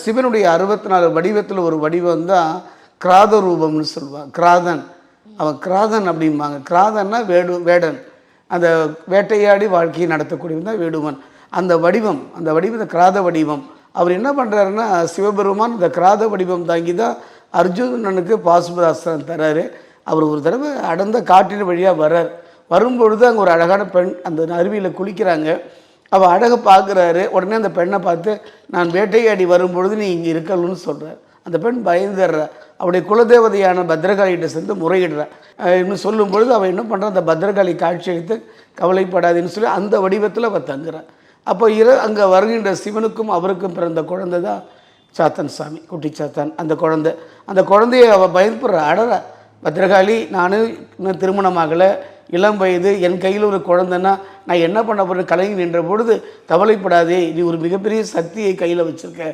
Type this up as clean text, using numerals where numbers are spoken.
சிவனுடைய 64 வடிவத்தில் ஒரு வடிவம் தான் கிராத ரூபம்னு சொல்லுவாங்க. கிராதன், அவன் கிராதன் அப்படிம்பாங்க. கிராதன்னா வேடன், அந்த வேட்டையாடி வாழ்க்கையை நடத்தக்கூடியவன் தான் வேடுவன். அந்த வடிவத்தை கிராத வடிவம். அவர் என்ன பண்ணுறாருன்னா, சிவபெருமான் இந்த கிராத வடிவம் தாங்கி தான் அர்ஜுனனுக்கு பாசுபதாஸ்திரம் தர்றாரு. அவர் ஒரு தடவை அடர்ந்த காட்டின் வழியாக வர்றார். வரும்பொழுது அங்கே ஒரு அழகான பெண் அந்த அருவியில் குளிக்கிறாங்க. அவள் அழகை பார்க்குறாரு. உடனே அந்த பெண்ணை பார்த்து, நான் வேட்டையாடி வரும்பொழுது நீ இங்கே இருக்கணும்னு சொல்கிறார். அந்த பெண் பயந்துடுறா. அவருடைய குலதேவதையான பத்ரகாளிகிட்ட சேர்ந்து முறையிடுறா. இன்னும் சொல்லும் பொழுது அவள் என்ன பண்ணுறா, அந்த பத்ரகாளி காட்சி அளித்து கவலைப்படாதுன்னு சொல்லி அந்த வடிவத்தில் அவள் தங்குறான். அப்போ அங்கே வருகின்ற சிவனுக்கும் அவருக்கும் பிறந்த குழந்தை தான் சாத்தன் சாமி, குட்டி சாத்தான். அந்த குழந்தைய அவள் பயப்படுறா, அடறா. பத்ரகாளி, நான் இன்னும் திருமணமாகலை, இளம் வயது, என் கையில் ஒரு குழந்தைன்னா நான் என்ன பண்ண போகிறேன் கலங்கி நின்ற பொழுது, கவலைப்படாதே, நீ ஒரு மிகப்பெரிய சக்தியை கையில் வச்சுருக்க,